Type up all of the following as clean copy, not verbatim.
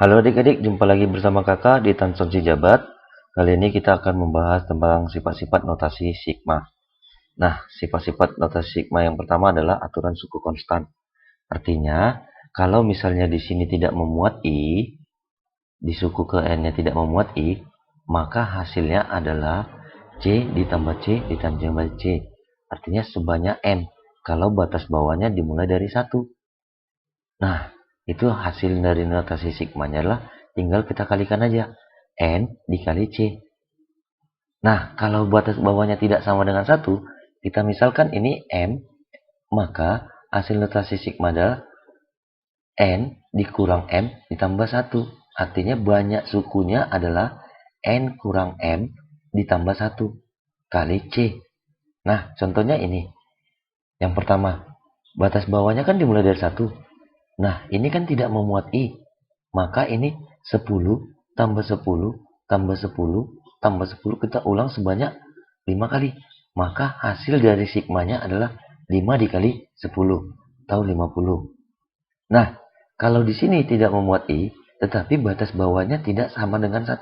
Halo adik-adik, jumpa lagi bersama kakak di Tanson Jabat. Kali ini kita akan membahas tentang sifat-sifat notasi sigma. Nah, sifat-sifat notasi sigma yang pertama adalah aturan suku konstan. Artinya, kalau misalnya di sini tidak memuat I, di suku ke N-nya tidak memuat I, maka hasilnya adalah C ditambah C ditambah C. Artinya sebanyak N, kalau batas bawahnya dimulai dari 1. Nah, itu hasil dari notasi sigmanya adalah tinggal kita kalikan aja. N dikali C. Nah, kalau batas bawahnya tidak sama dengan 1, kita misalkan ini M, maka hasil notasi sigma adalah N dikurang M ditambah 1. Artinya banyak sukunya adalah N kurang M ditambah 1 kali C. Nah, contohnya ini. Yang pertama, batas bawahnya kan dimulai dari 1. Nah, ini kan tidak memuat I. Maka ini 10 tambah 10 tambah 10 tambah 10 kita ulang sebanyak 5 kali. Maka hasil dari sigmanya adalah 5 dikali 10 atau 50. Nah, kalau di sini tidak memuat I, tetapi batas bawahnya tidak sama dengan 1.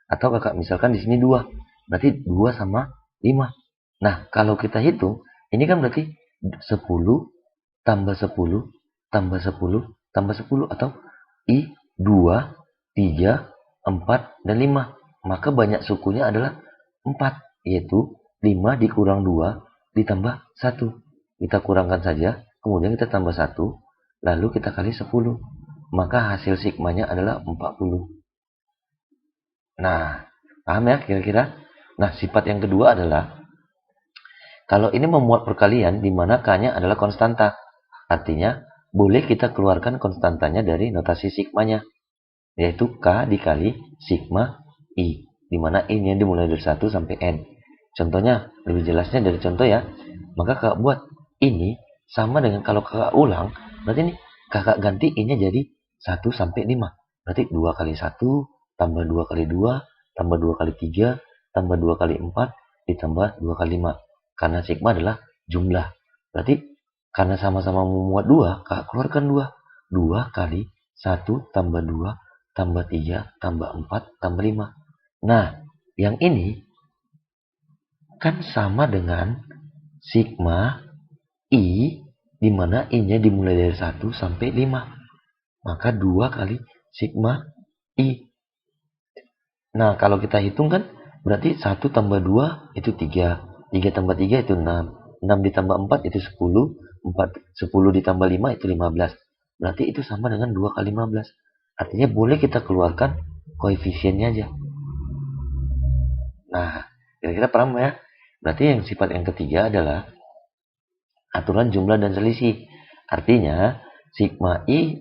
Atau kakak misalkan di sini 2. Berarti 2 sama 5. Nah, kalau kita hitung, ini kan berarti 10 tambah 10 tambah 10 tambah 10 atau I 2, 3, 4, dan 5. Maka banyak sukunya adalah 4, yaitu 5 dikurang 2 ditambah 1. Kita kurangkan saja, kemudian kita tambah 1, lalu kita kali 10. Maka hasil sigmanya adalah 40. Nah, paham ya kira-kira? Nah, sifat yang kedua adalah kalau ini memuat perkalian di mana K-nya adalah konstanta. Artinya, boleh kita keluarkan konstantanya dari notasi sigmanya, yaitu K dikali sigma I, di mana I-nya dimulai dari 1 sampai N. Contohnya, lebih jelasnya dari contoh ya. Maka kakak buat ini sama dengan kalau kakak ulang, berarti ini kakak ganti I-nya jadi 1 sampai 5. Berarti 2 kali 1, tambah 2 kali 2, tambah 2 kali 3, tambah 2 kali 4, ditambah 2 kali 5. Karena sigma adalah jumlah. Berarti karena sama-sama memuat 2, kakak keluarkan 2. 2 kali 1 tambah 2 tambah 3 tambah 4 tambah 5. Nah, yang ini kan sama dengan sigma I, di mana I-nya dimulai dari 1 sampai 5. Maka 2 kali sigma I. Nah, kalau kita hitung kan berarti 1 tambah 2 itu 3. 3 tambah 3 itu 6. 6 ditambah 4 itu 10. 10 ditambah 5 itu 15. Berarti itu sama dengan 2 kali 15. Artinya boleh kita keluarkan koefisiennya aja. Nah, kira-kira paham ya? Berarti yang sifat yang ketiga adalah aturan jumlah dan selisih. Artinya, sigma I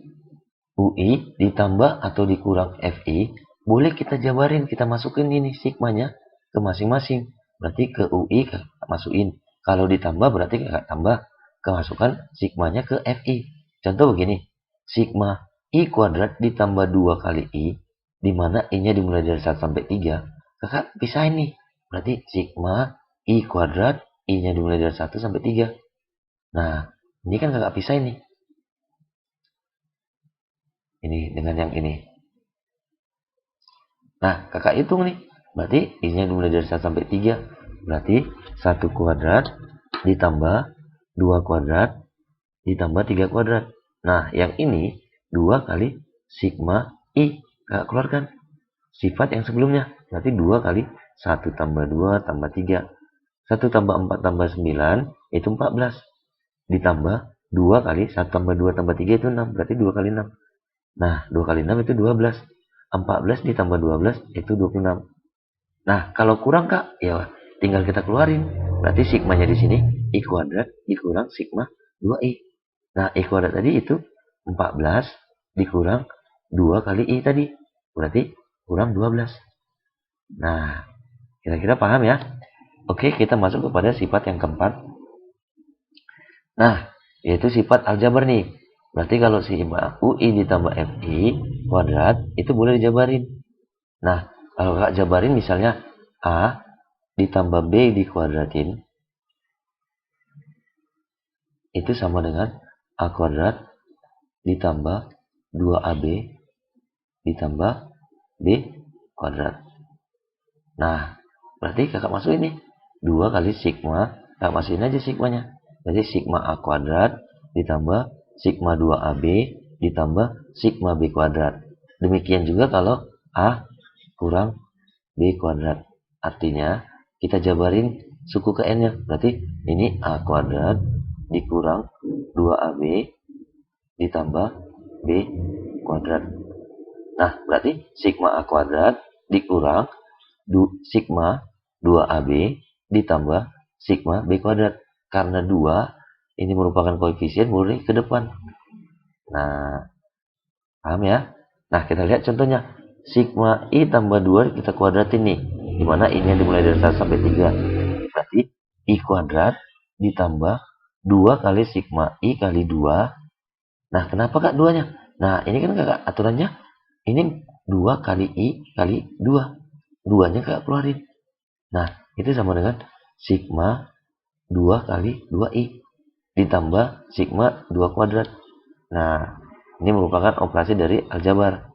UI ditambah atau dikurang FI, boleh kita jabarin, kita masukin ini sigmanya ke masing-masing. Berarti ke UI masukin. Kalau ditambah berarti kakak tambah, kemasukan sigmanya ke FI. Contoh begini, sigma I kuadrat ditambah 2 kali I, di mana I-nya dimulai dari 1 sampai 3, kakak pisahin nih. Berarti sigma I kuadrat, I-nya dimulai dari 1 sampai 3. Nah, ini kan kakak pisahin nih. Ini dengan yang ini. Nah, kakak hitung nih. Berarti I-nya dimulai dari 1 sampai 3. Berarti 1 kuadrat ditambah 2 kuadrat ditambah 3 kuadrat. Nah, yang ini 2 kali sigma I. Kakak keluarkan sifat yang sebelumnya. Berarti 2 kali 1 tambah 2 tambah 3. 1 tambah 4 tambah 9 itu 14. Ditambah 2 kali 1 tambah 2 tambah 3 itu 6. Berarti 2 kali 6. Nah, 2 kali 6 itu 12. 14 ditambah 12 itu 26. Nah, kalau kurang kak, ya tinggal kita keluarin. Berarti sigmanya di sini I kuadrat dikurang sigma 2I. Nah, I kuadrat tadi itu 14 dikurang 2 kali I tadi. Berarti kurang 12. Nah, kira-kira paham ya? Oke, kita masuk kepada sifat yang keempat. Nah, yaitu sifat aljabar nih. Berarti kalau sigma UI ditambah FI kuadrat, itu boleh dijabarin. Nah, kalau kakak jabarin misalnya A ditambah B dikuadratin, itu sama dengan A kuadrat ditambah 2AB ditambah B kuadrat. Nah, berarti kakak masuk ini 2 kali sigma, kakak masukin aja sigmanya. Jadi sigma A kuadrat ditambah sigma 2AB ditambah sigma B kuadrat. Demikian juga kalau A kurang B kuadrat. Artinya kita jabarin suku ke N-nya. Berarti ini A kuadrat dikurang 2AB ditambah B kuadrat. Nah, berarti sigma A kuadrat dikurang sigma 2AB ditambah sigma B kuadrat. Karena 2 ini merupakan koefisien murni ke depan. Nah, paham ya? Nah, kita lihat contohnya. Sigma I tambah 2 kita kuadratin nih. Dimana ini yang dimulai dari 1 sampai 3. Berarti I kuadrat ditambah 2 kali sigma I kali 2. Nah, kenapa kak 2-nya? Nah, ini kan kakak aturannya. Ini 2 kali I kali 2. 2-nya kakak keluarin. Nah, itu sama dengan sigma 2 kali 2I ditambah sigma 2 kuadrat. Nah, ini merupakan operasi dari aljabar.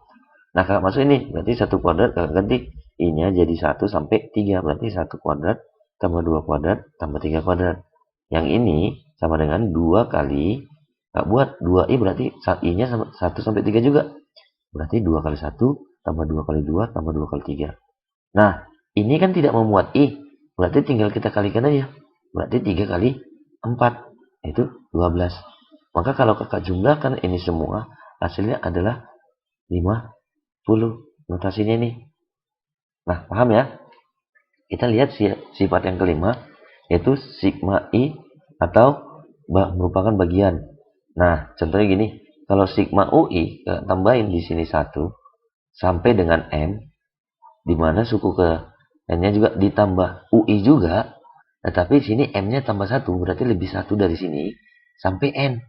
Nah, kakak masuk ini. Berarti 1 kuadrat kakak ganti. I-nya jadi 1 sampai 3. Berarti 1 kuadrat tambah 2 kuadrat tambah 3 kuadrat. Yang ini sama dengan 2 kali. Kakak buat 2I berarti I-nya 1 sampai 3 juga. Berarti 2 kali 1 tambah 2 kali 2 tambah 2 kali 3. Nah, ini kan tidak memuat I. Berarti tinggal kita kalikan aja. Berarti 3 kali 4. Itu 12. Maka kalau kakak jumlahkan ini semua, hasilnya adalah 50. Notasinya nih. Nah, paham ya? Kita lihat sifat yang kelima, yaitu sigma I atau merupakan bagian. Nah, contohnya gini. Kalau sigma UI, tambahin di sini 1 sampai dengan M, di mana suku ke N-nya juga ditambah UI juga. Tetapi di sini M-nya tambah 1, berarti lebih 1 dari sini sampai N.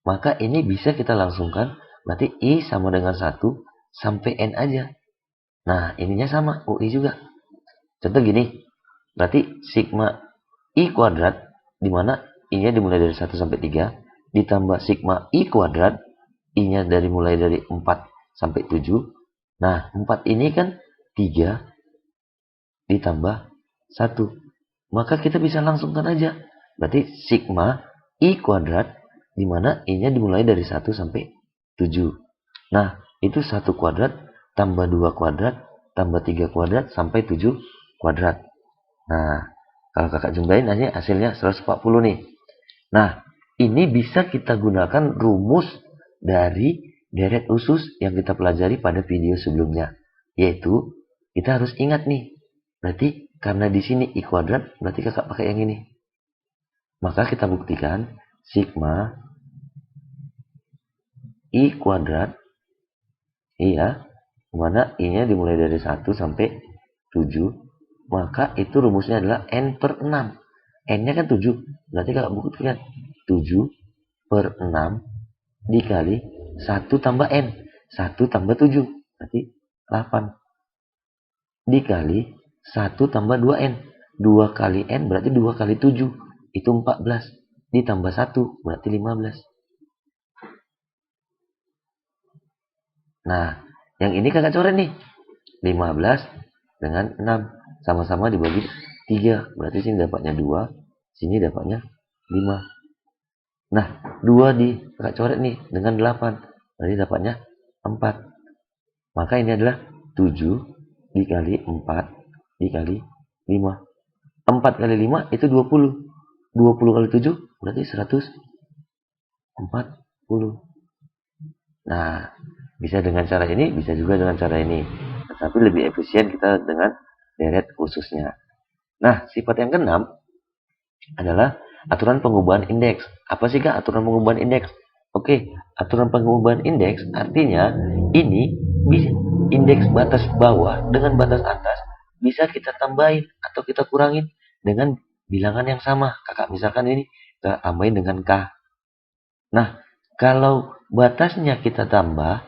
Maka ini bisa kita langsungkan, berarti I sama dengan 1 sampai N aja. Nah, ininya sama, UI juga. Contoh gini, berarti sigma I kuadrat, di mana I-nya dimulai dari 1 sampai 3, ditambah sigma I kuadrat, I-nya mulai dari 4 sampai 7. Nah, 4 ini kan 3 ditambah 1. Maka kita bisa langsungkan aja. Berarti sigma I kuadrat, di mana I-nya dimulai dari 1 sampai 7. Nah, itu 1 kuadrat tambah 2 kuadrat tambah 3 kuadrat sampai 7 kuadrat. Nah, kalau kakak jumlahin hasilnya 140 nih. Nah, ini bisa kita gunakan rumus dari deret usus yang kita pelajari pada video sebelumnya. Yaitu, kita harus ingat nih. Berarti, karena di sini I kuadrat, berarti kakak pakai yang ini. Maka kita buktikan, sigma I kuadrat, iya, mana I-nya dimulai dari 1 sampai 7, maka itu rumusnya adalah N per 6. N-nya kan 7, berarti kakak buktikan 7 per 6 dikali 1 tambah N. 1 tambah 7, berarti 8. Dikali 1 tambah 2N. 2 kali N berarti 2 kali 7, itu 14. Ditambah 1, berarti 15. Nah, yang ini kakak coret nih. 15 dengan 6. Sama-sama dibagi 3. Berarti sini dapatnya 2. Sini dapatnya 5. Nah, 2 kakak coret nih dengan 8. Berarti dapatnya 4. Maka ini adalah 7 dikali 4 dikali 5. 4 kali 5 itu 20. 20 kali 7 berarti 140. Nah, bisa dengan cara ini, bisa juga dengan cara ini. Tetapi lebih efisien kita dengan deret khususnya. Nah, sifat yang keenam adalah aturan pengubahan indeks. Apa sih kak aturan pengubahan indeks? Oke, aturan pengubahan indeks artinya ini bisa indeks batas bawah dengan batas atas bisa kita tambahin atau kita kurangin dengan bilangan yang sama. Kakak misalkan ini kita tambahin dengan K. Nah, kalau batasnya kita tambah,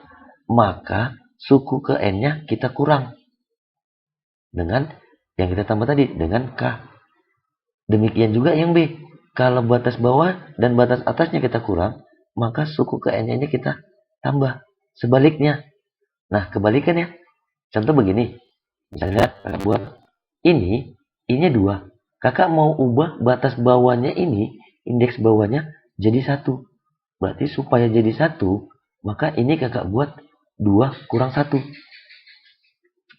maka suku ke N-nya kita kurang. Dengan yang kita tambah tadi, dengan K. Demikian juga yang B. Kalau batas bawah dan batas atasnya kita kurang, maka suku ke N-nya kita tambah. Sebaliknya, Nah, kebalikannya. Contoh begini. Misalnya kakak buat ini, I-nya 2. Kakak mau ubah batas bawahnya ini, indeks bawahnya jadi 1. Berarti supaya jadi 1, maka ini kakak buat 2 kurang 1.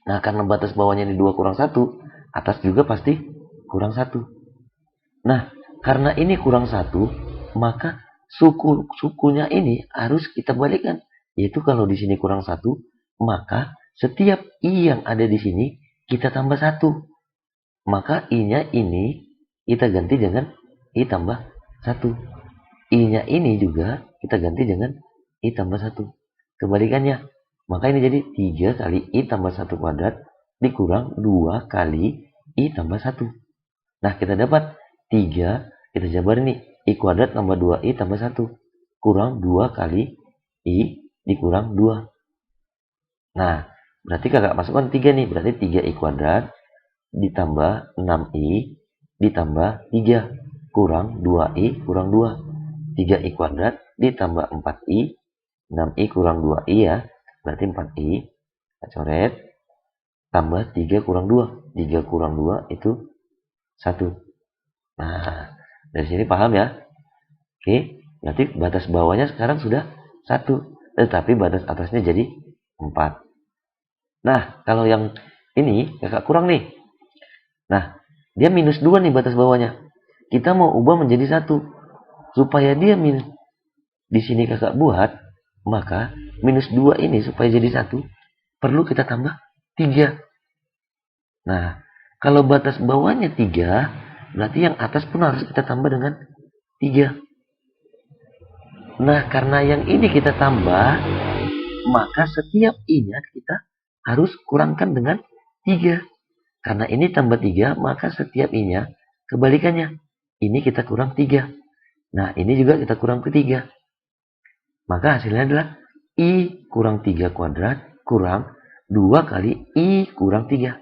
Nah, karena batas bawahnya ini 2 kurang 1, atas juga pasti kurang 1. Nah, karena ini kurang 1, maka sukunya ini harus kita balikkan. Yaitu kalau di sini kurang 1, maka setiap I yang ada di sini kita tambah 1. Maka I-nya ini kita ganti dengan I tambah 1. I-nya ini juga kita ganti dengan I tambah 1. Kebalikannya. Maka ini jadi 3 kali I tambah 1 kuadrat dikurang 2 kali I tambah 1. Nah, kita dapat 3, kita jabarin nih. I kuadrat tambah 2I tambah 1. Kurang 2 kali I dikurang 2. Nah, berarti kakak masukkan 3 nih. Berarti 3I kuadrat ditambah 6I ditambah 3 kurang 2I kurang 2. 3I kuadrat ditambah 4I, 6I kurang 2I ya, berarti 4I. Kita coret, tambah 3 kurang 2. 3 kurang 2 itu 1. Nah, dari sini paham ya? Oke, berarti batas bawahnya sekarang sudah 1. Tetapi batas atasnya jadi 4. Nah, kalau yang ini kakak kurang nih. Nah, dia minus 2 nih batas bawahnya. Kita mau ubah menjadi 1. Supaya dia minus, di sini kakak buat, maka minus 2 ini supaya jadi 1, perlu kita tambah 3. Nah, kalau batas bawahnya 3, berarti yang atas pun harus kita tambah dengan 3. Nah, karena yang ini kita tambah, maka setiap I-nya kita harus kurangkan dengan 3. Karena ini tambah 3, maka setiap I-nya kebalikannya. Ini kita kurang 3. Nah, ini juga kita kurang ke 3. Maka hasilnya adalah I kurang 3 kuadrat kurang 2 kali I kurang 3.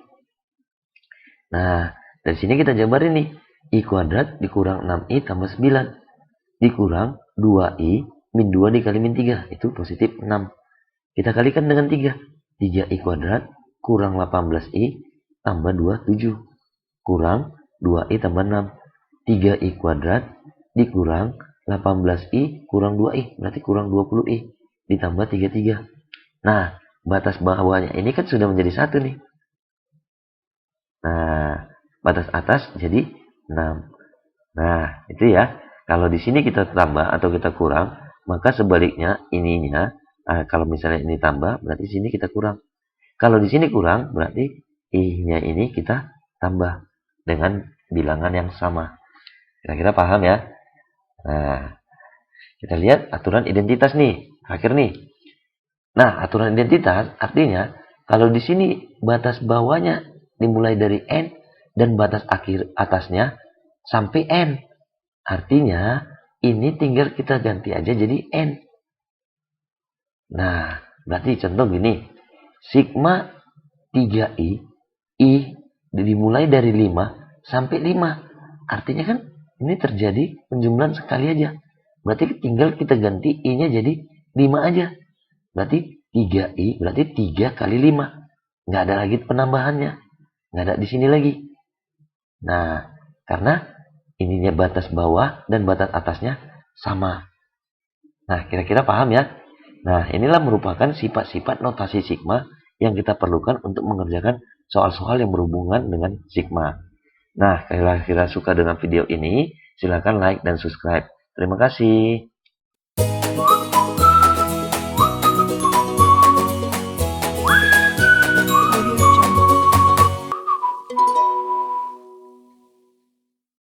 Nah, dari sini kita jabarin nih. I kuadrat dikurang 6I tambah 9. Dikurang 2I min 2 dikali min 3. Itu positif 6. Kita kalikan dengan 3. 3I kuadrat kurang 18I tambah 2, 7. Kurang 2I tambah 6. 3I kuadrat dikurang 18I kurang 2I. Berarti kurang 20I. Ditambah 33. Nah, batas bawahnya ini kan sudah menjadi 1 nih. Nah, batas atas jadi 6. Nah, itu ya. Kalau di sini kita tambah atau kita kurang, maka sebaliknya ininya, kalau misalnya ini tambah, berarti sini kita kurang. Kalau di sini kurang, berarti I-nya ini kita tambah dengan bilangan yang sama. Kira-kira paham ya? Nah, kita lihat aturan identitas nih. Akhir nih. Nah, aturan identitas artinya kalau di sini batas bawahnya dimulai dari N dan batas akhir atasnya sampai N. Artinya ini tinggal kita ganti aja jadi N. Nah, berarti contoh gini. Sigma 3I, I dimulai dari 5 sampai 5. Artinya kan ini terjadi penjumlahan sekali aja. Berarti tinggal kita ganti I-nya jadi 5 aja. Berarti 3I, berarti 3 kali 5. Nggak ada lagi penambahannya. Nggak ada di sini lagi. Nah, karena ininya batas bawah dan batas atasnya sama. Nah, kira-kira paham ya? Nah, inilah merupakan sifat-sifat notasi sigma yang kita perlukan untuk mengerjakan soal-soal yang berhubungan dengan sigma. Nah, kira-kira suka dengan video ini, silakan like dan subscribe. Terima kasih.